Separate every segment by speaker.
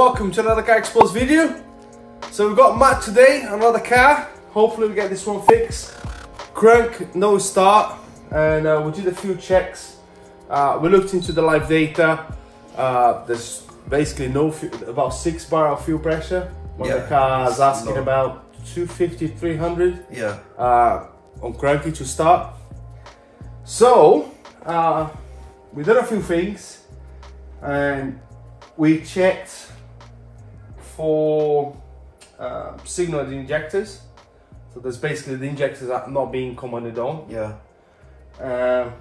Speaker 1: welcome to another Carsexposed video. So we've got Matt today, another car. Hopefully we get this one fixed. Crank, no start, and we did a few checks. We looked into the live data. There's basically about 6 bar of fuel pressure. When the car is asking about 250, 300 on cranky to start. So we did a few things and we checked for signal at the injectors. So there's basically the injectors are not being commanded on. And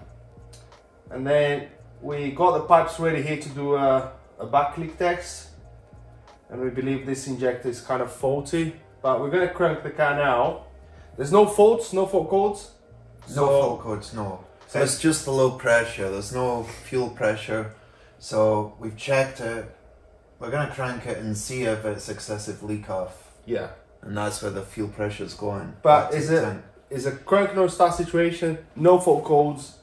Speaker 1: then we got the pipes ready here to do a back leak test, and we believe this injector is kind of faulty, but we're going to crank the car now. There's no faults, no fault codes.
Speaker 2: No fault codes, no. So it's just the low pressure, there's no fuel pressure. So we've checked it. We're going to crank it and see if it's excessive leak off.
Speaker 1: Yeah.
Speaker 2: And that's where the fuel pressure is going.
Speaker 1: But is a crank no start situation, no fault codes.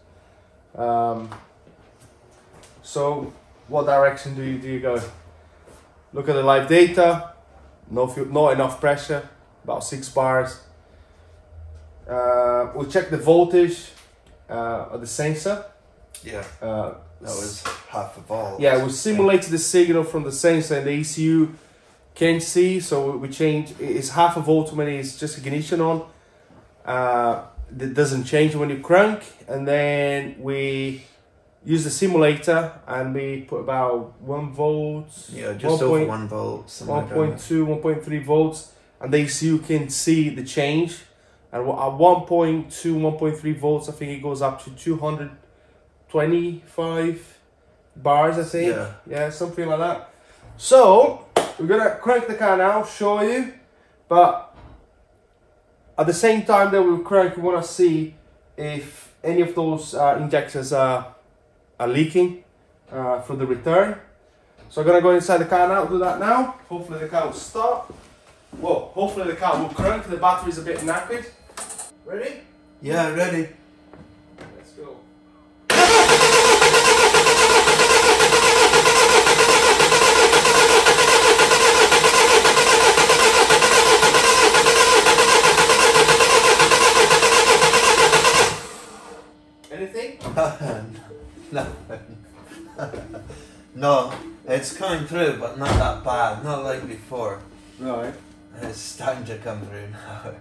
Speaker 1: So what direction do you go? Look at the live data. No fuel, not enough pressure, about 6 bars. We'll check the voltage of the sensor.
Speaker 2: That was half a volt.
Speaker 1: Yeah, we simulated the signal from the sensor and the ECU can't see, so we change. It's half a volt when it's just ignition on. That doesn't change when you crank, and then we use the simulator and we put about 1 volt.
Speaker 2: Yeah, just over 1 volt.
Speaker 1: 1.2, 1.3 volts, and the ECU can see the change. And at 1.2, 1.3 volts, I think it goes up to 225 bars, I think. Yeah, something like that. So we're gonna crank the car now, show you, but at the same time that we crank, we wanna see if any of those injectors are leaking for the return. So I'm gonna go inside the car now, do that now. Hopefully the car will start. Well, hopefully the car will crank. The battery's a bit knackered. Ready?
Speaker 2: Yeah, ready.
Speaker 1: Let's go. Anything?
Speaker 2: Nothing. No, it's coming through, but not that bad. Not like before.
Speaker 1: Right.
Speaker 2: It's starting to come through now.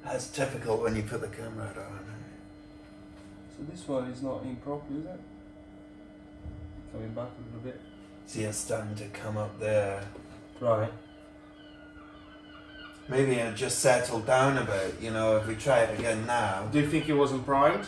Speaker 2: That's typical when you put the camera on.
Speaker 1: So this one is not in properly, is it? Coming back a little bit.
Speaker 2: See, it's starting to come up there.
Speaker 1: Right.
Speaker 2: Maybe it just settled down a bit, you know, if we try it again now.
Speaker 1: Do you think it wasn't primed?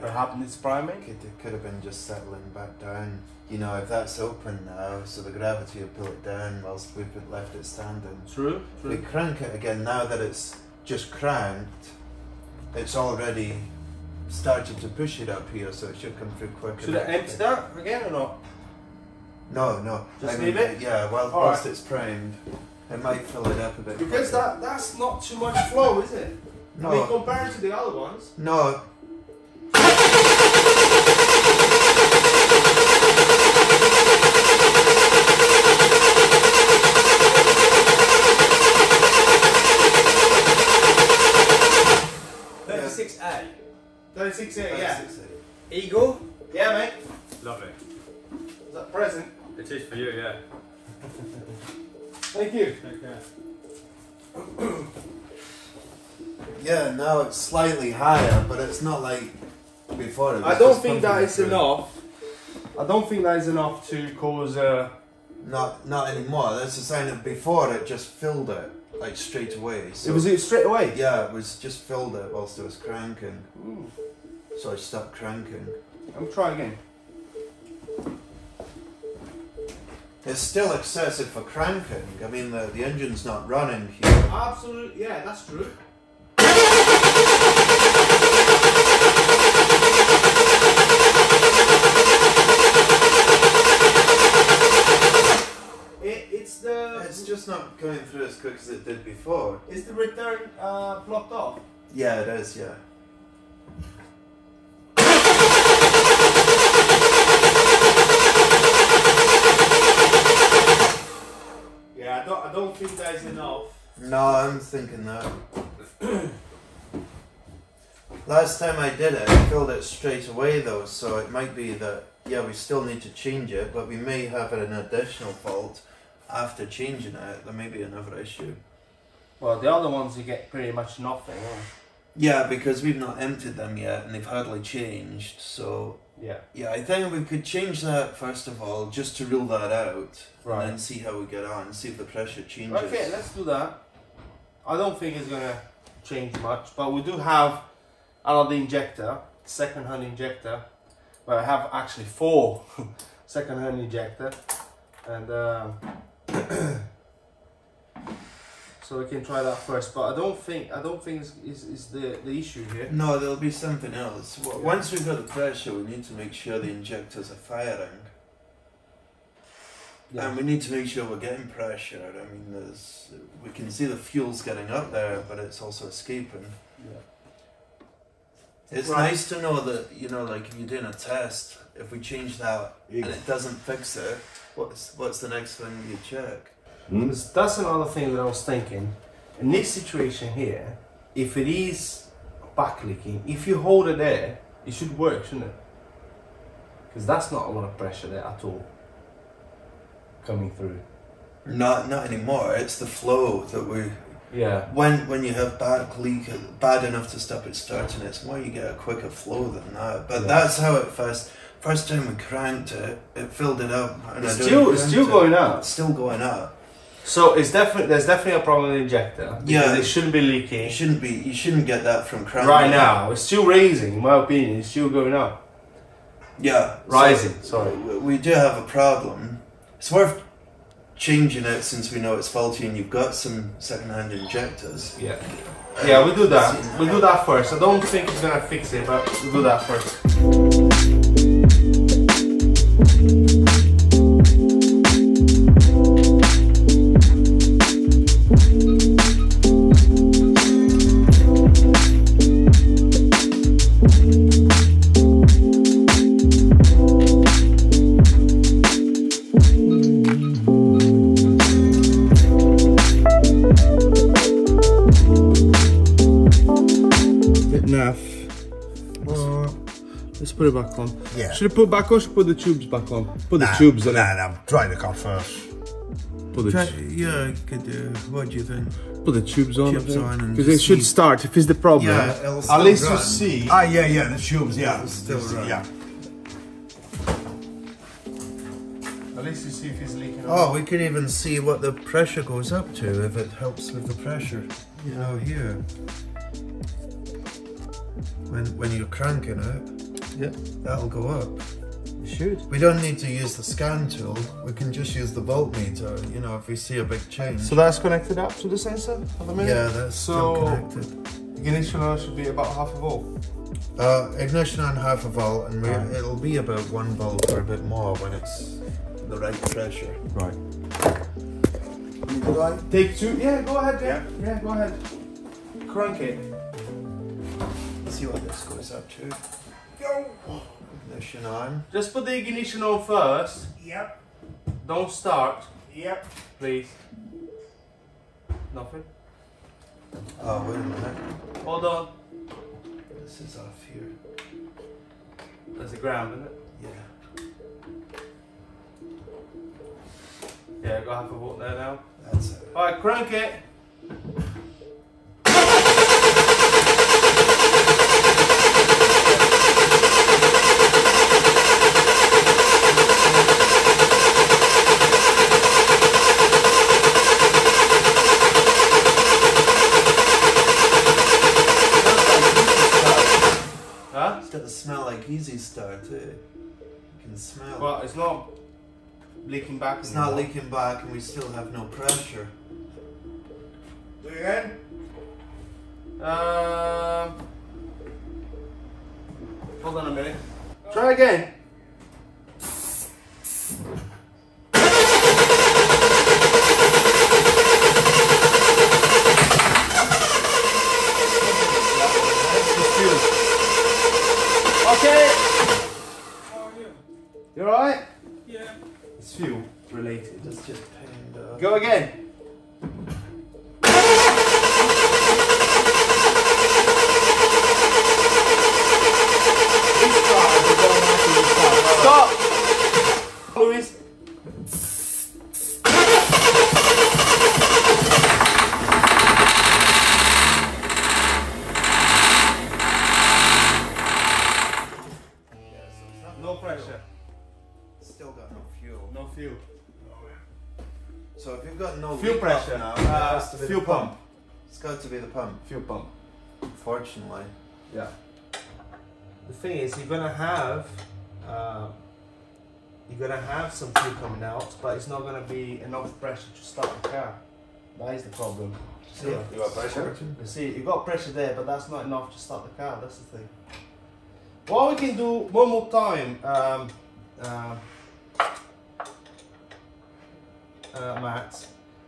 Speaker 1: Perhaps it's priming?
Speaker 2: It could have been just settling back down. You know, if that's open now, so the gravity will pull it down whilst we've left it standing.
Speaker 1: True.
Speaker 2: If we crank it again, now that it's just cranked, it's already started to push it up here, so it should come through quicker.
Speaker 1: Should I empty that again or not?
Speaker 2: No.
Speaker 1: Just leave it?
Speaker 2: Yeah, whilst it's primed, it might fill it up a bit.
Speaker 1: Because that's not too much flow, is it?
Speaker 2: No.
Speaker 1: I mean, compared to the other ones.
Speaker 2: No.
Speaker 1: A. 36A, yeah.
Speaker 2: 36A.
Speaker 1: Eagle? Yeah, mate.
Speaker 3: Lovely.
Speaker 1: Is that present?
Speaker 3: It is for you, yeah.
Speaker 1: Thank you.
Speaker 3: Take care.
Speaker 2: Yeah, now it's slightly higher, but it's not like before.
Speaker 1: I don't think that is enough. I don't think that is enough to cause
Speaker 2: Not anymore. That's a sign of before it just filled it, like straight away. So
Speaker 1: it was straight away?
Speaker 2: Yeah, it was just filled it whilst it was cranking.
Speaker 1: Ooh.
Speaker 2: So I stopped cranking.
Speaker 1: I'll try again.
Speaker 2: It's still excessive for cranking. I mean, the engine's not running here.
Speaker 1: Absolutely, yeah, that's true. It's
Speaker 2: just not going through as quick as it did before.
Speaker 1: Is the return blocked off?
Speaker 2: Yeah, it is, yeah.
Speaker 1: Yeah, I don't think that is enough.
Speaker 2: No, I'm thinking that. Last time I did it, I filled it straight away though, so it might be that, yeah, we still need to change it, but we may have an additional fault after changing it. There may be another issue.
Speaker 1: Well, the other ones you get pretty much nothing.
Speaker 2: Yeah, because we've not emptied them yet and they've hardly changed, so... Yeah, I think we could change that first of all, just to rule that out, right, and then see how we get on, see if the pressure changes.
Speaker 1: Okay, let's do that. I don't think it's gonna change much, but we do have another injector, second-hand injector. Well, I have actually 4 second-hand injector, and so we can try that first. But I don't think is the issue here.
Speaker 2: No, there'll be something else. Once we've got the pressure, we need to make sure the injectors are firing. Yeah. And we need to make sure we're getting pressure. I mean, we can see the fuel's getting up there, but it's also escaping. Yeah. It's nice to know that, you know, like if you're doing a test, if we change that and it doesn't fix it, what's the next thing you check?
Speaker 1: That's another thing that I was thinking. In this situation here, if it is back leaking, if you hold it there, it should work, shouldn't it? Because that's not a lot of pressure there at all coming through.
Speaker 2: Not anymore. It's the flow that we...
Speaker 1: Yeah.
Speaker 2: When you have back leak, bad enough to stop it starting, it's more you get a quicker flow than that. But that's how it first time we cranked it, it filled it up. And
Speaker 1: it's still going up.
Speaker 2: It's still going up.
Speaker 1: So there's definitely a problem with the injector. Yeah, it shouldn't be leaking.
Speaker 2: You shouldn't get that from cranking.
Speaker 1: Right now, it's still raising. In my opinion, it's still going up.
Speaker 2: Yeah,
Speaker 1: rising. Sorry,
Speaker 2: we do have a problem. It's worth changing it since we know it's faulty, and you've got some second-hand injectors.
Speaker 1: Yeah, yeah, we'll do that. We'll do that first. I don't think it's gonna fix it, but we'll do that first. Let's put it back on.
Speaker 3: Yeah.
Speaker 1: Should I put it back on or should I put the tubes back on? Put the tubes on.
Speaker 3: Nah, dry the car first.
Speaker 2: Yeah, I could do. What do you think?
Speaker 1: Put the tubes on.
Speaker 2: Because
Speaker 1: it should start if it's the problem.
Speaker 2: Yeah,
Speaker 1: at least you see.
Speaker 3: Yeah, the tubes, yeah.
Speaker 2: Still run.
Speaker 3: Yeah.
Speaker 1: At least you see if it's leaking.
Speaker 2: Oh, we could even see what the pressure goes up to if it helps with the pressure. You know, here. When you're cranking it,
Speaker 1: yeah,
Speaker 2: that'll go up.
Speaker 1: It should.
Speaker 2: We don't need to use the scan tool. We can just use the voltmeter. You know, if we see a big change.
Speaker 1: So that's connected up to the sensor at the minute.
Speaker 2: Yeah, that's still connected.
Speaker 1: Ignition on should be about half a volt.
Speaker 2: Ignition on half a volt, and it'll be about 1 volt or a bit more when it's the right pressure.
Speaker 1: Right. Take 2. Yeah, go ahead. Yeah, go ahead. Crank it.
Speaker 2: Let's see what this goes up to. Go. Ignition on.
Speaker 1: Just put the ignition on first.
Speaker 3: Yep.
Speaker 1: Don't start.
Speaker 3: Yep.
Speaker 1: Please. Nothing.
Speaker 2: Oh, wait a minute.
Speaker 1: Hold on.
Speaker 2: This is off here.
Speaker 1: That's the ground, isn't it?
Speaker 2: Yeah.
Speaker 1: Yeah, got half a volt there now.
Speaker 2: That's it.
Speaker 1: Alright, crank it.
Speaker 2: It's got the smell like easy start. You can smell.
Speaker 1: Well, it's not leaking back.
Speaker 2: It's not leaking back, and we still have no pressure.
Speaker 1: Do it again. Hold on a minute. Try again. Okay.
Speaker 3: How are you?
Speaker 1: You alright?
Speaker 3: Yeah.
Speaker 1: It's fuel related.
Speaker 2: It's just pained up.
Speaker 1: Go again.
Speaker 2: has to be
Speaker 1: fuel
Speaker 2: the
Speaker 1: pump.
Speaker 2: It's got to be the pump.
Speaker 1: Fuel pump.
Speaker 2: Unfortunately.
Speaker 1: Yeah. The thing is, you're gonna have some fuel coming out, but it's not gonna be enough pressure to start the car. That is the problem. See,
Speaker 2: You got pressure?
Speaker 1: you see, you got pressure there, but that's not enough to start the car. That's the thing. What we can do one more time, Matt.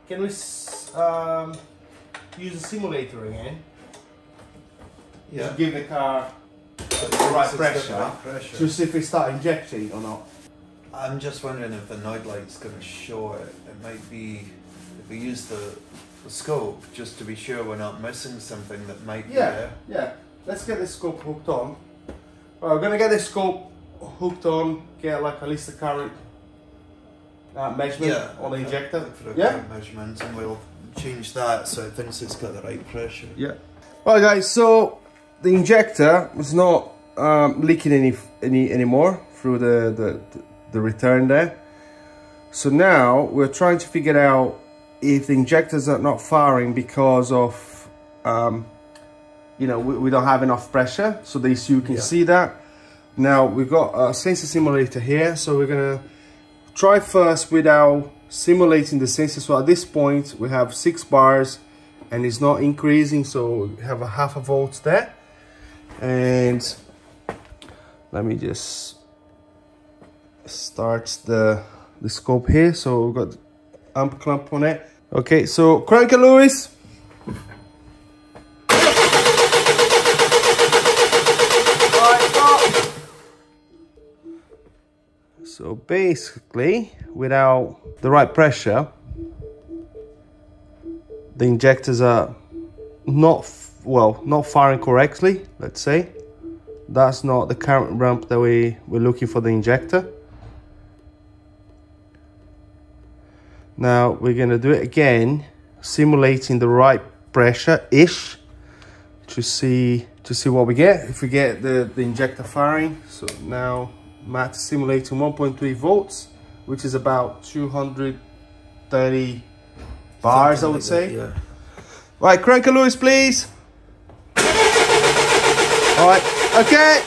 Speaker 1: Can we use a simulator again?
Speaker 2: Yeah.
Speaker 1: To give the car the right pressure, to see if we start injecting or not.
Speaker 2: I'm just wondering if the night light's going to show it. It might be if we use the scope just to be sure we're not missing something that might be there.
Speaker 1: Yeah. Let's get the scope hooked on. Well, we're gonna get the scope hooked on. Get like at least the current measurement on the injector.
Speaker 2: For the current measurement, and we'll change that so it thinks it's got the right pressure.
Speaker 1: Yeah. Right, guys. So the injector was not leaking anymore through the return there. So now we're trying to figure out if the injectors are not firing because of you know, we don't have enough pressure, so the ECU can see that. Now we've got a sensor simulator here, so we're gonna try first without simulating the sensor. So at this point we have 6 bars and it's not increasing, so we have a half a volt there. And let me just start the scope here. So we've got the amp clamp on it. Okay, so crank it, Lewis. So basically, without the right pressure, the injectors are not firing correctly, let's say. That's not the current ramp that we're looking for the injector. Now we're gonna do it again, simulating the right pressure-ish to see what we get, if we get the injector firing. So now Matt is simulating 1.3 volts, which is about 230 bars, I would say.
Speaker 2: Yeah.
Speaker 1: Right, crank it, Lewis, please. All right, okay.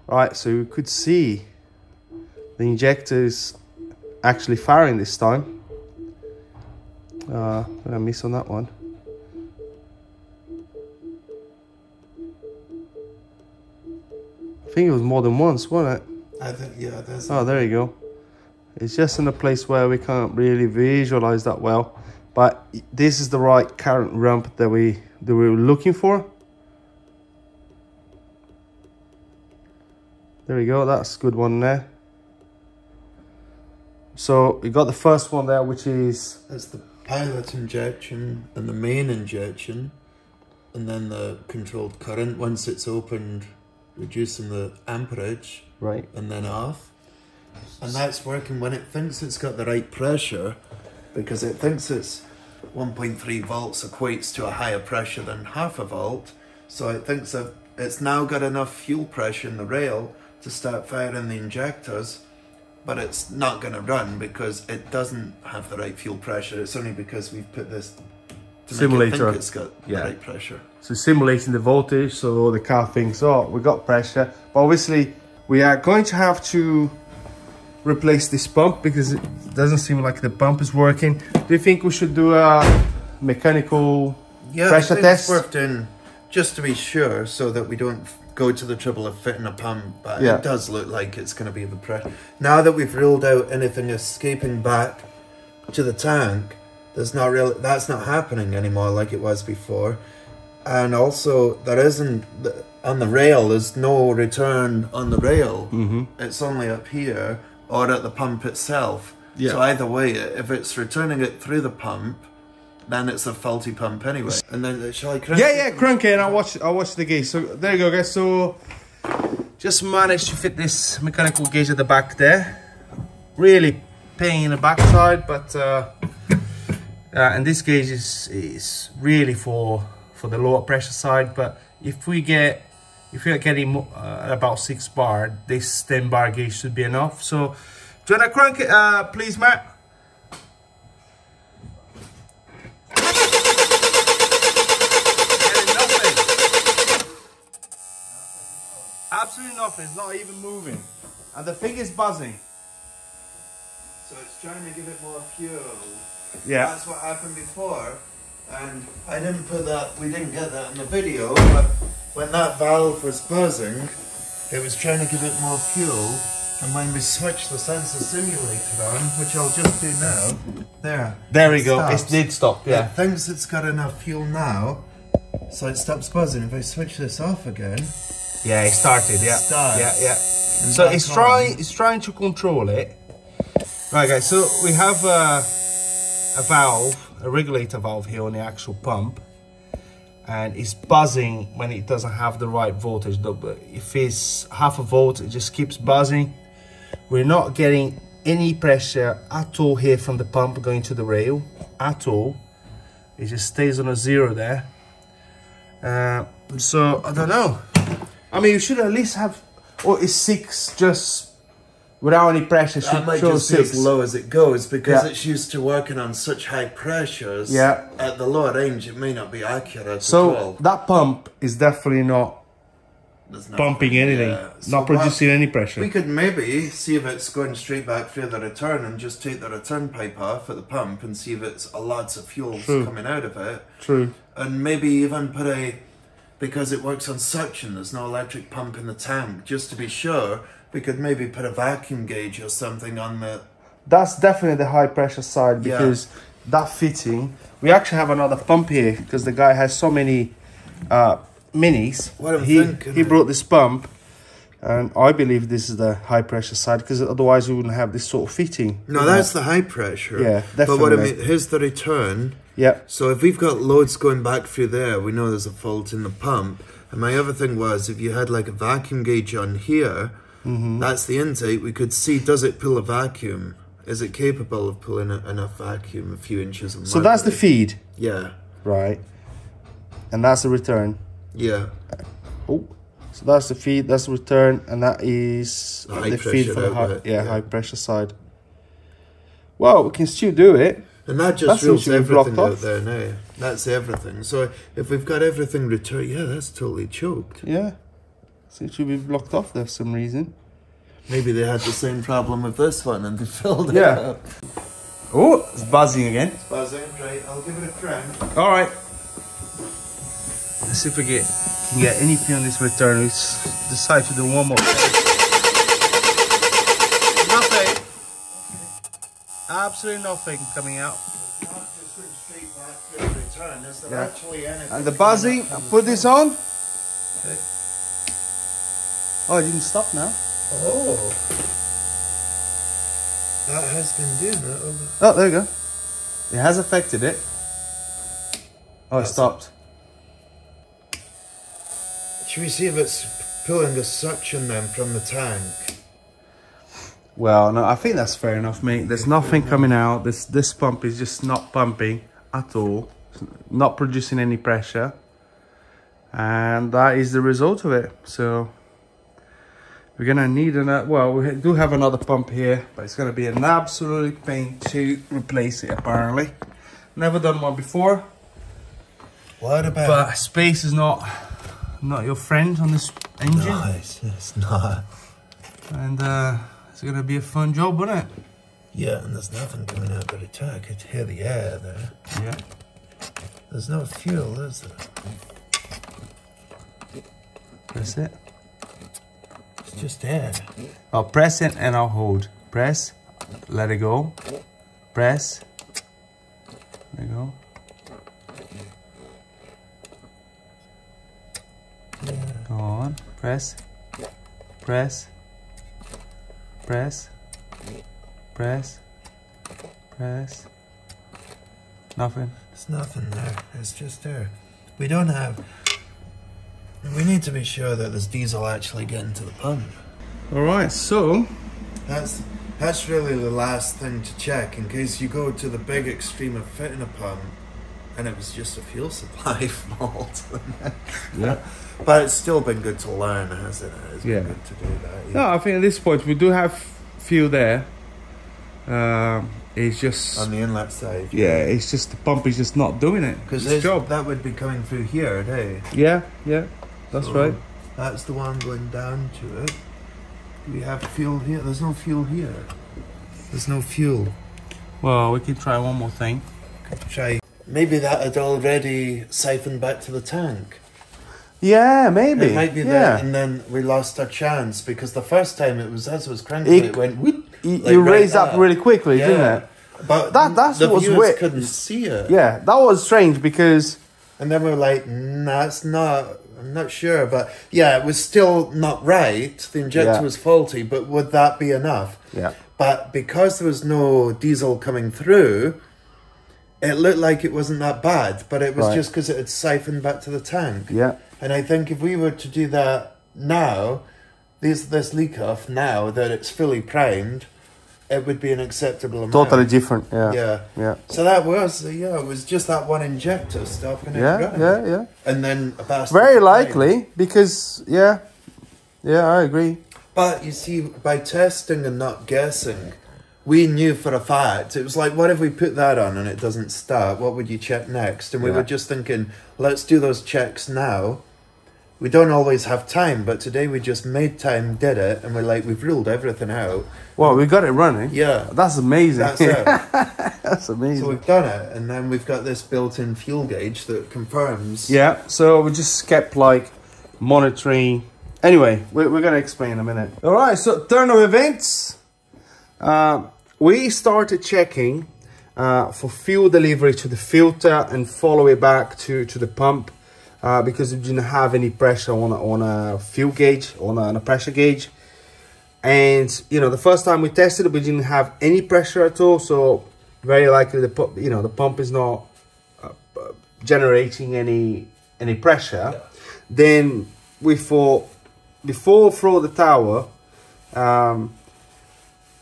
Speaker 1: Right, so you could see the injectors actually firing this time. Did I miss on that one? I think it was more than once, wasn't it?
Speaker 2: I think, yeah, there's.
Speaker 1: Oh, there you go. It's just in a place where we can't really visualize that well, but this is the right current ramp that we were looking for. There we go. That's a good one there. So we got the first one there, which is
Speaker 2: It's the pilot injection and the main injection, and then the controlled current once it's opened, reducing the amperage,
Speaker 1: right,
Speaker 2: and then off. And that's working when it thinks it's got the right pressure, because it thinks it's 1.3 volts equates to a higher pressure than half a volt. So it thinks that it's now got enough fuel pressure in the rail to start firing the injectors, but it's not going to run because it doesn't have the right fuel pressure. It's only because we've put this to
Speaker 1: simulator.
Speaker 2: make it think it's got the right pressure.
Speaker 1: So simulating the voltage, so the car thinks, oh, we got pressure. But obviously, we are going to have to replace this pump because it doesn't seem like the pump is working. Do you think we should do a mechanical pressure test?
Speaker 2: It's worth doing just to be sure, so that we don't go to the trouble of fitting a pump. But it does look like it's going to be the pressure. Now that we've ruled out anything escaping back to the tank, that's not happening anymore like it was before. And also, there isn't, on the rail, there's no return on the rail. It's only up here or at the pump itself. So either way, if it's returning it through the pump, then it's a faulty pump anyway. And then, shall I crank it?
Speaker 1: Yeah, crank it and I'll watch the gauge. So there you go, guys. So just managed to fit this mechanical gauge at the back there. Really pain in the backside, but and this gauge is really for the lower pressure side. But if we are getting about 6 bar, this 10 bar gauge should be enough. So do you wanna crank it, please, Matt? nothing. It's not even moving. And the thing is buzzing.
Speaker 2: So it's trying to give it more fuel.
Speaker 1: Yeah.
Speaker 2: That's what happened before. And I didn't put that, we didn't get that in the video, but when that valve was buzzing, it was trying to give it more fuel. And when we switch the sensor simulator on, which I'll just do now,
Speaker 1: There we go.
Speaker 2: stops.
Speaker 1: It did stop, yeah.
Speaker 2: It thinks it's got enough fuel now, so it stops buzzing. If I switch this off again,
Speaker 1: Yeah, it started, yeah.
Speaker 2: Start.
Speaker 1: Yeah.
Speaker 2: And
Speaker 1: So
Speaker 2: back
Speaker 1: it's trying to control it. Right guys, so we have a valve, a regulator valve here on the actual pump. And it's buzzing when it doesn't have the right voltage. If it's half a volt, it just keeps buzzing. We're not getting any pressure at all here from the pump going to the rail, at all. It just stays on a 0 there. So, I don't know. I mean, you should at least have, or is 6 just without any pressure?
Speaker 2: that
Speaker 1: Should
Speaker 2: might
Speaker 1: show
Speaker 2: just be
Speaker 1: 6.
Speaker 2: as low as it goes, because
Speaker 1: Yeah.
Speaker 2: it's used to working on such high pressures.
Speaker 1: Yeah.
Speaker 2: At the lower range, it may not be accurate at
Speaker 1: So,
Speaker 2: all.
Speaker 1: that pump is definitely not
Speaker 2: There's no-
Speaker 1: pumping anything,
Speaker 2: Yeah. So
Speaker 1: not producing any pressure.
Speaker 2: We could maybe see if it's going straight back through the return and just take the return pipe off at the pump and see if it's lots of fuel coming out of it.
Speaker 1: True.
Speaker 2: And maybe even put because it works on suction, there's no electric pump in the tank. Just to be sure, we could maybe put a vacuum gauge or something on the...
Speaker 1: That's definitely the high pressure side,
Speaker 2: Yeah.
Speaker 1: because that fitting, we actually have another pump here because the guy has so many minis.
Speaker 2: What I'm
Speaker 1: he
Speaker 2: thinking
Speaker 1: brought this pump, and I believe this is the high pressure side, because otherwise we wouldn't have this sort of fitting.
Speaker 2: No, that's the high pressure.
Speaker 1: Yeah,
Speaker 2: But what I
Speaker 1: definitely.
Speaker 2: mean, here's the return.
Speaker 1: Yeah.
Speaker 2: So if we've got loads going back through there, we know there's a fault in the pump. And my other thing was, if you had like a vacuum gauge on here, that's the intake, we could see, does it pull a vacuum? Is it capable of pulling enough vacuum, a few inches of
Speaker 1: So that's the
Speaker 2: mercury?
Speaker 1: feed,
Speaker 2: Yeah,
Speaker 1: right? And that's the return.
Speaker 2: yeah.
Speaker 1: Oh, so that's the feed, that's the return, and that is
Speaker 2: The high
Speaker 1: the feed
Speaker 2: pressure
Speaker 1: for the
Speaker 2: outlet, yeah.
Speaker 1: high pressure side. Well, we can still do it.
Speaker 2: And that
Speaker 1: That
Speaker 2: just
Speaker 1: seems
Speaker 2: rules
Speaker 1: to be
Speaker 2: everything
Speaker 1: blocked
Speaker 2: out
Speaker 1: off.
Speaker 2: there now. That's everything. So if we've got everything returned, yeah, that's totally choked.
Speaker 1: Yeah, seems to be blocked off there for some reason.
Speaker 2: Maybe they had the same problem with this one and they filled it
Speaker 1: Yeah.
Speaker 2: up.
Speaker 1: Oh, it's buzzing again.
Speaker 2: It's buzzing, right? I'll give it a try.
Speaker 1: All right. Let's see if we can get anything on this return. We decide to do one more. Nothing. Absolutely nothing coming out.
Speaker 2: Not just went straight back to the return. Is there
Speaker 1: Yeah.
Speaker 2: actually anything?
Speaker 1: And the buzzing, I put this on. Oh, it didn't stop now.
Speaker 2: Oh. That has been doing that.
Speaker 1: Oh, there you go. It has affected it. Oh, it stopped.
Speaker 2: Should we see if it's pulling the suction then from the tank?
Speaker 1: Well, no, I think that's fair enough, mate. There's nothing coming out. This pump is just not pumping at all. It's not producing any pressure. And that is the result of it. So we're gonna need another, well, we do have another pump here, but it's gonna be an absolute pain to replace it, apparently. Never done one before.
Speaker 2: What about...
Speaker 1: But space is not your friend on this engine.
Speaker 2: No, it's not.
Speaker 1: And it's gonna be a fun job, won't it?
Speaker 2: Yeah, and there's nothing coming out of the tank. I could hear the air there.
Speaker 1: Yeah.
Speaker 2: There's no fuel, is there?
Speaker 1: Press it.
Speaker 2: It's just air.
Speaker 1: I'll press it and I'll hold. Press, let it go. Press, let it go. Go on, press, press, press, press, press. Nothing.
Speaker 2: There's nothing there. It's just air. We don't have... We need to be sure that there's diesel actually getting to the pump.
Speaker 1: Alright, so
Speaker 2: That's really the last thing to check in case you go to the big extreme of fitting a pump and it was just a fuel supply fault.
Speaker 1: yeah.
Speaker 2: But it's still been good to learn, hasn't it? It's
Speaker 1: Yeah.
Speaker 2: been good to do that.
Speaker 1: No, I think at this point we do have fuel there. It's just
Speaker 2: On the inlet side.
Speaker 1: yeah, it's just the pump is just not doing it.
Speaker 2: Because
Speaker 1: It's job.
Speaker 2: that would be coming through here, eh?
Speaker 1: Yeah, yeah, that's
Speaker 2: So
Speaker 1: right.
Speaker 2: That's the one going down to it. We have fuel here. There's no fuel here. There's no fuel.
Speaker 1: Well, we can try one more thing.
Speaker 2: Try. Maybe that had already siphoned back to the tank.
Speaker 1: Yeah, maybe.
Speaker 2: It might be that, and then we lost our chance because the first time it was as it was cranking, it went whoop.
Speaker 1: You raised up really quickly, didn't it?
Speaker 2: But
Speaker 1: that's
Speaker 2: the
Speaker 1: what was
Speaker 2: viewers
Speaker 1: weird.
Speaker 2: couldn't see it.
Speaker 1: Yeah, that was strange because.
Speaker 2: And then we were like, nah, it's not. I'm not sure, but yeah, it was still not right. The injector was faulty, but would that be enough?
Speaker 1: Yeah.
Speaker 2: But because there was no diesel coming through, it looked like it wasn't that bad. But it was just because it had siphoned back to the tank.
Speaker 1: Yeah.
Speaker 2: And I think if we were to do that now, this leak off now that it's fully primed, it would be an acceptable amount.
Speaker 1: Totally different. Yeah.
Speaker 2: Yeah.
Speaker 1: Yeah.
Speaker 2: So that was it was just that one injector stopping it running.
Speaker 1: Yeah.
Speaker 2: And then about
Speaker 1: very likely because I agree.
Speaker 2: But you see, by testing and not guessing, we knew for a fact. It was like, what if we put that on and it doesn't start? What would you check next? And we were just thinking, let's do those checks now. We don't always have time, but today we just made time, did it, and we're like, we've ruled everything out.
Speaker 1: Well, we got it running.
Speaker 2: Yeah.
Speaker 1: That's amazing.
Speaker 2: That's it.
Speaker 1: That's amazing.
Speaker 2: So we've done it, and then we've got this built-in fuel gauge that confirms.
Speaker 1: Yeah, so we just kept like monitoring. Anyway, we're going to explain in a minute. All right, so turn of events. We started checking for fuel delivery to the filter and follow it back to the pump because we didn't have any pressure on a fuel gauge, on a pressure gauge. And, you know, the first time we tested it, we didn't have any pressure at all. So very likely the pump is not generating any pressure. Yeah. Then we thought, before throw the tower,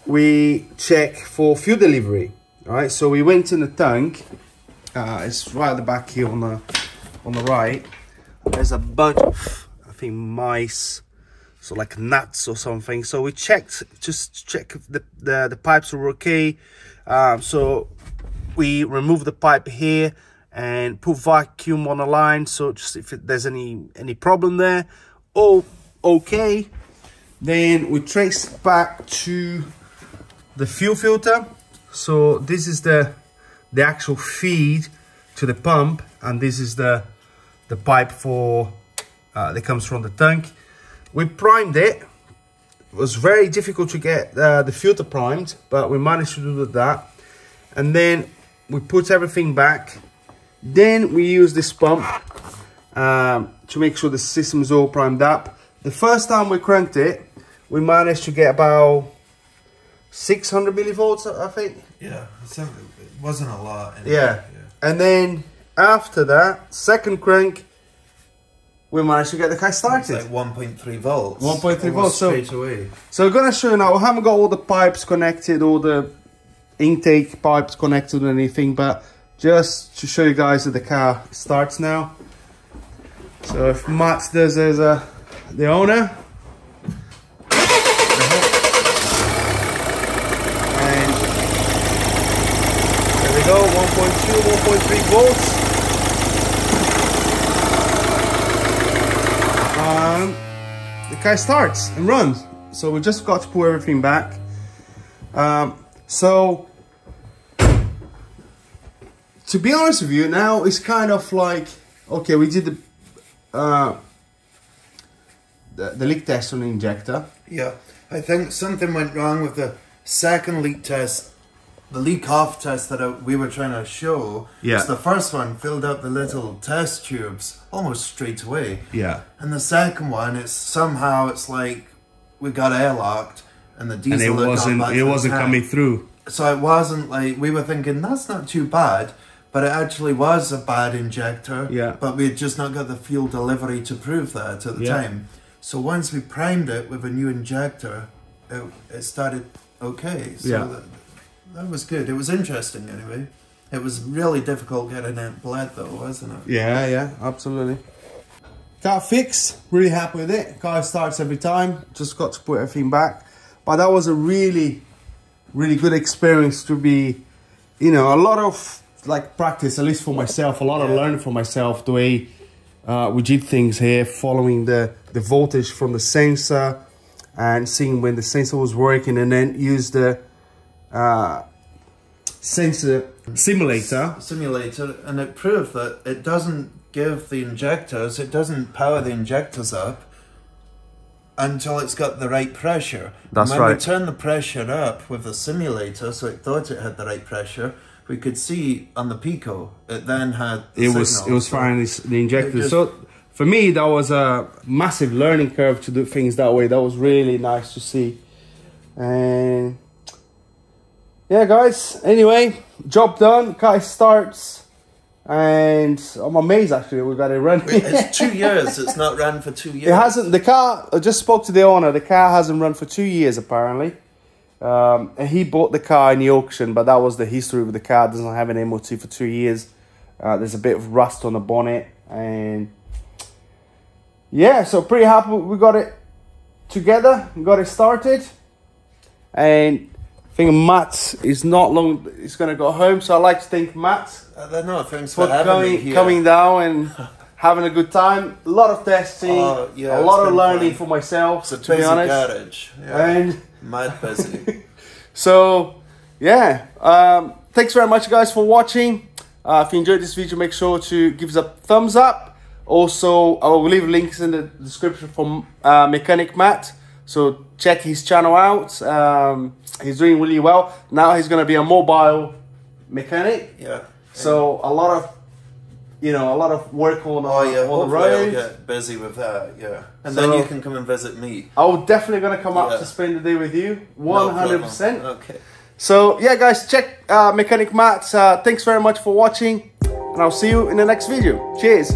Speaker 1: we check for fuel delivery. All right, so we went in the tank. It's right at the back here on the right. There's a bunch of, I think, mice, so like nuts or something. So we checked, just check if the pipes were okay. So we removed the pipe here and put vacuum on the line. So just if there's any problem there, all okay. Then we trace back to the fuel filter. So this is the actual feed to the pump, and this is the pipe for that comes from the tank. We primed it. It was very difficult to get the filter primed, but we managed to do that. And then we put everything back. Then we use this pump to make sure the system is all primed up. The first time we cranked it, we managed to get about 600 millivolts, I think.
Speaker 2: Yeah, it wasn't a lot. Anyway.
Speaker 1: Yeah, and then after that, second crank, we managed to get the car started.
Speaker 2: It's like 1.3 volts.
Speaker 1: 1.3 volts.
Speaker 2: Straight away.
Speaker 1: So I'm gonna show you now. We haven't got all the pipes connected, all the intake pipes connected or anything, but just to show you guys that the car starts now. So if Matt does as the owner. And there we go, 1.2, 1.3 volts. The car starts and runs. So we just got to pull everything back. So to be honest with you, now it's kind of like, okay, we did the leak test on the injector.
Speaker 2: Yeah, I think something went wrong with the second leak test. The leak off test that we were trying to show.
Speaker 1: Yeah.
Speaker 2: So the first one filled up the little test tubes almost straight away.
Speaker 1: Yeah.
Speaker 2: And the second one, it's like we got airlocked and the diesel
Speaker 1: it wasn't coming through.
Speaker 2: So it wasn't like, we were thinking that's not too bad, but it actually was a bad injector.
Speaker 1: Yeah.
Speaker 2: But we had just not got the fuel delivery to prove that at the time. So once we primed it with a new injector, it started okay. So that was good. It was interesting anyway. It was really difficult getting it bled though, wasn't it?
Speaker 1: Yeah, absolutely. Car fixed, really happy with it. Car starts every time, just got to put everything back. But that was a really, really good experience to be, you know, a lot of like practice, at least for myself, a lot of learning for myself, the way we did things here, following the voltage from the sensor, and seeing when the sensor was working, and then use the sensor simulator,
Speaker 2: and it proved that it doesn't give the injectors, it doesn't power the injectors up until it's got the right pressure.
Speaker 1: That's
Speaker 2: and when
Speaker 1: right.
Speaker 2: we turned the pressure up with the simulator, so it thought it had the right pressure, we could see on the pico it then had the
Speaker 1: it was firing the injectors. So for me, that was a massive learning curve to do things that way. That was really nice to see. And yeah, guys, anyway, job done, car starts, and I'm amazed actually we got it running.
Speaker 2: It's 2 years, it's not run for 2 years.
Speaker 1: It hasn't, the car, I just spoke to the owner, the car hasn't run for 2 years apparently. And he bought the car in the auction, but that was the history of the car. It doesn't have an MOT for 2 years. There's a bit of rust on the bonnet, and yeah, so pretty happy we got it together, got it started. And I think Matt is not long, he's going to go home, so I'd like to thank Matt
Speaker 2: thanks for having me here.
Speaker 1: coming down and having a good time. A lot of testing, a lot of learning for myself,
Speaker 2: it's a
Speaker 1: to be honest.
Speaker 2: garage. Yeah.
Speaker 1: And
Speaker 2: mad busy.
Speaker 1: so, yeah, thanks very much, guys, for watching. If you enjoyed this video, make sure to give us a thumbs up. Also, I will leave links in the description for Mechanic Matt. So check his channel out. He's doing really well. Now he's going to be a mobile mechanic.
Speaker 2: Yeah.
Speaker 1: So a lot of work on the road.
Speaker 2: I'll get busy with that. Yeah. And then you can come and visit me.
Speaker 1: I'm definitely going to come up to spend the day with you. 100%.
Speaker 2: No, okay.
Speaker 1: So yeah, guys, check Mechanic Matt. Thanks very much for watching, and I'll see you in the next video. Cheers.